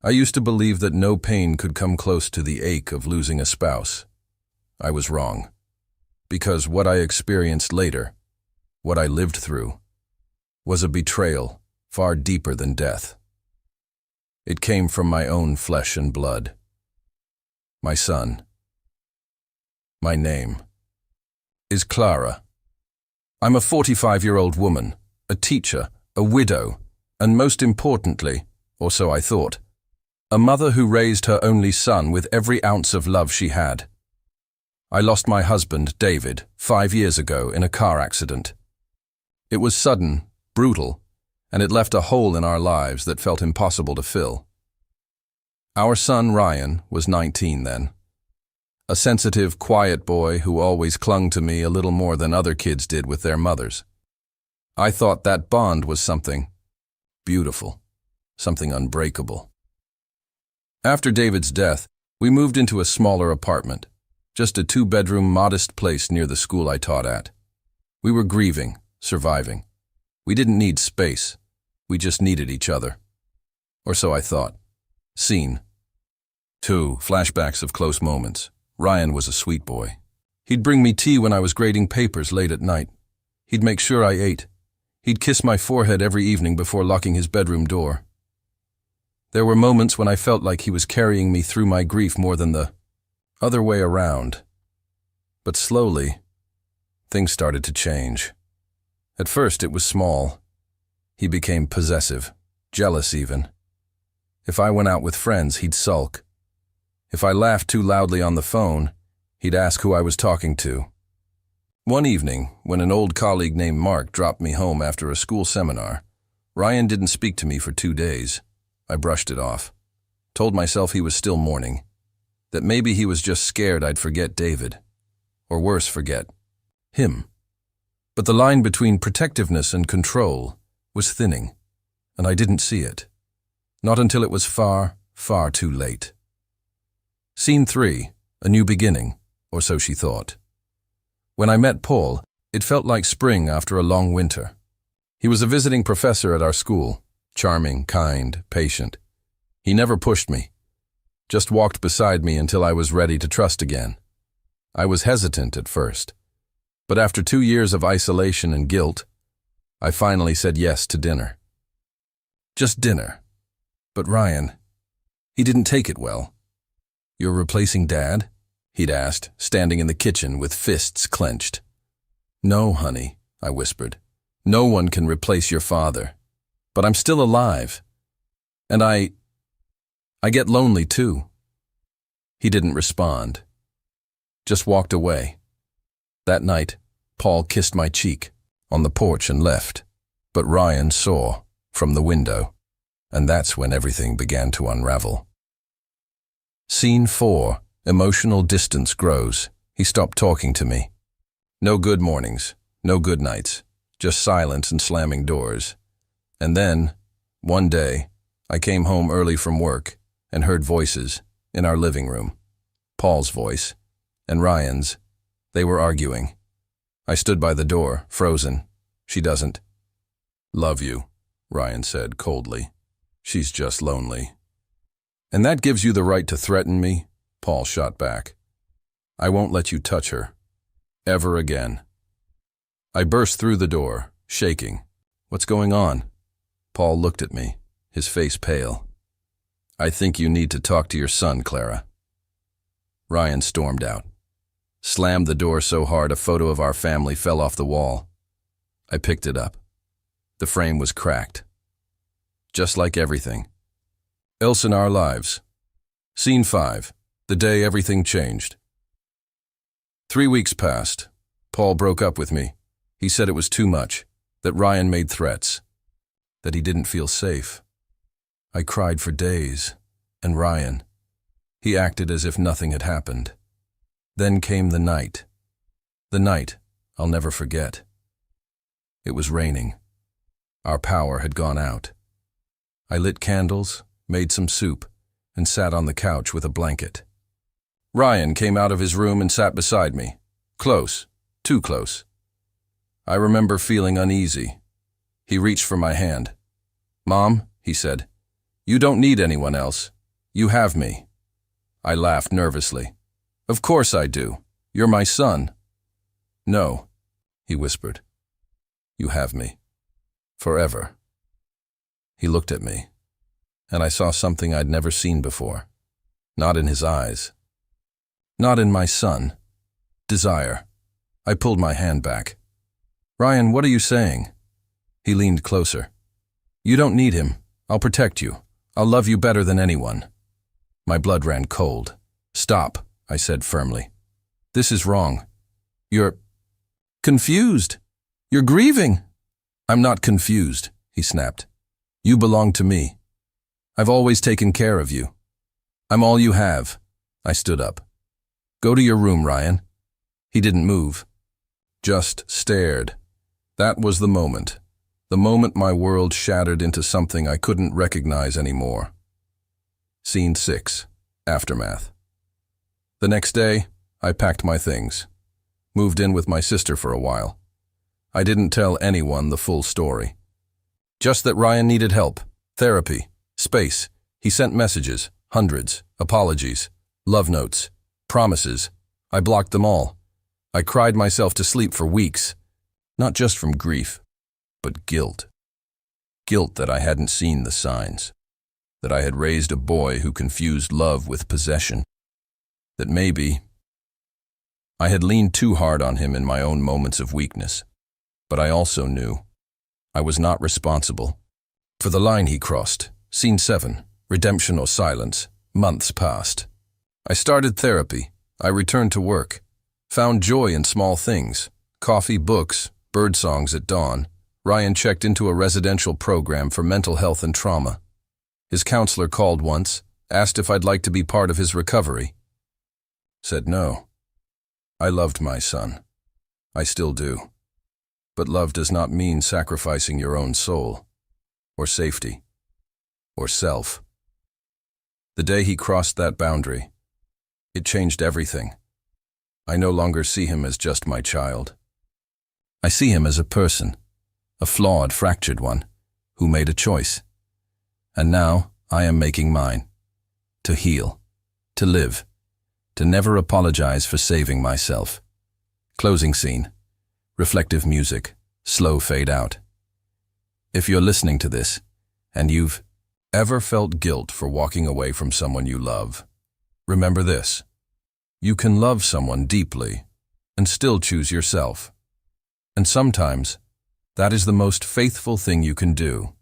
I used to believe that no pain could come close to the ache of losing a spouse. I was wrong. Because what I experienced later, what I lived through, was a betrayal far deeper than death. It came from my own flesh and blood. My son. My name is Clara. I'm a 45-year-old woman, a teacher, a widow, and most importantly, or so I thought, a mother who raised her only son with every ounce of love she had. I lost my husband, David, 5 years ago in a car accident. It was sudden, brutal, and it left a hole in our lives that felt impossible to fill. Our son, Ryan, was 19 then. A sensitive, quiet boy who always clung to me a little more than other kids did with their mothers. I thought that bond was something beautiful, something unbreakable. After David's death, we moved into a smaller apartment, just a 2-bedroom modest place near the school I taught at. We were grieving, surviving. We didn't need space. We just needed each other. Or so I thought. Scene 2. Flashbacks of close moments. Ryan was a sweet boy. He'd bring me tea when I was grading papers late at night. He'd make sure I ate. He'd kiss my forehead every evening before locking his bedroom door. There were moments when I felt like he was carrying me through my grief more than the other way around. But slowly, things started to change. At first, it was small. He became possessive, jealous even. If I went out with friends, he'd sulk. If I laughed too loudly on the phone, he'd ask who I was talking to. One evening, when an old colleague named Mark dropped me home after a school seminar, Ryan didn't speak to me for 2 days. I brushed it off, told myself he was still mourning, that maybe he was just scared I'd forget David, or worse, forget him. But the line between protectiveness and control was thinning, and I didn't see it. Not until it was far, far too late. Scene 3, a new beginning, or so she thought. When I met Paul, it felt like spring after a long winter. He was a visiting professor at our school, charming, kind, patient. He never pushed me, just walked beside me until I was ready to trust again. I was hesitant at first, but after 2 years of isolation and guilt, I finally said yes to dinner. Just dinner. But Ryan, he didn't take it well. "You're replacing Dad?" he'd asked, standing in the kitchen with fists clenched. "No, honey," I whispered. "No one can replace your father. But I'm still alive. And I get lonely too." He didn't respond. Just walked away. That night, Paul kissed my cheek on the porch and left. But Ryan saw from the window. And that's when everything began to unravel. Scene 4. Emotional distance grows. He stopped talking to me. No good mornings, no good nights, just silence and slamming doors. And then, one day, I came home early from work and heard voices in our living room. Paul's voice and Ryan's. They were arguing. I stood by the door, frozen. "She doesn't love you," Ryan said coldly. "She's just lonely." "And that gives you the right to threaten me?" Paul shot back. "I won't let you touch her. Ever again." I burst through the door, shaking. "What's going on?" Paul looked at me, his face pale. "I think you need to talk to your son, Clara." Ryan stormed out, slammed the door so hard a photo of our family fell off the wall. I picked it up. The frame was cracked. Just like everything else in our lives. Scene 5. The day everything changed. 3 weeks passed. Paul broke up with me. He said it was too much, that Ryan made threats, that he didn't feel safe. I cried for days, and Ryan, he acted as if nothing had happened. Then came the night I'll never forget. It was raining. Our power had gone out. I lit candles, made some soup, and sat on the couch with a blanket. Ryan came out of his room and sat beside me. Close, too close. I remember feeling uneasy. He reached for my hand. "Mom," he said, You don't need anyone else. You have me. I laughed nervously. Of course I do. You're my son. No, he whispered. You have me. Forever. He looked at me, and I saw something I'd never seen before. Not in his eyes. Not in my son. Desire. I pulled my hand back. Ryan, what are you saying? He leaned closer. You don't need him. I'll protect you. I'll love you better than anyone. My blood ran cold. Stop, I said firmly. This is wrong. You're confused. You're grieving. I'm not confused, he snapped. You belong to me. I've always taken care of you. I'm all you have. I stood up. Go to your room, Ryan. He didn't move. Just stared. That was the moment my world shattered into something I couldn't recognize anymore. Scene 6. Aftermath. The next day, I packed my things. Moved in with my sister for a while. I didn't tell anyone the full story. Just that Ryan needed help, therapy, space. He sent messages, hundreds, apologies, love notes, promises. I blocked them all. I cried myself to sleep for weeks. Not just from grief, but guilt. Guilt that I hadn't seen the signs. That I had raised a boy who confused love with possession. That maybe I had leaned too hard on him in my own moments of weakness. But I also knew I was not responsible for the line he crossed. Scene 7, redemption or silence. Months passed. I started therapy. I returned to work. Found joy in small things. Coffee, books, bird songs at dawn. Ryan checked into a residential program for mental health and trauma. His counselor called once, asked if I'd like to be part of his recovery. Said no. I loved my son. I still do. But love does not mean sacrificing your own soul, or safety, or self. The day he crossed that boundary, it changed everything. I no longer see him as just my child. I see him as a person, a flawed, fractured one, who made a choice. And now I am making mine. To heal, to live, to never apologize for saving myself. Closing scene. Reflective music, slow fade out. If you're listening to this, and you've ever felt guilt for walking away from someone you love, remember this. You can love someone deeply and still choose yourself. And sometimes, that is the most faithful thing you can do.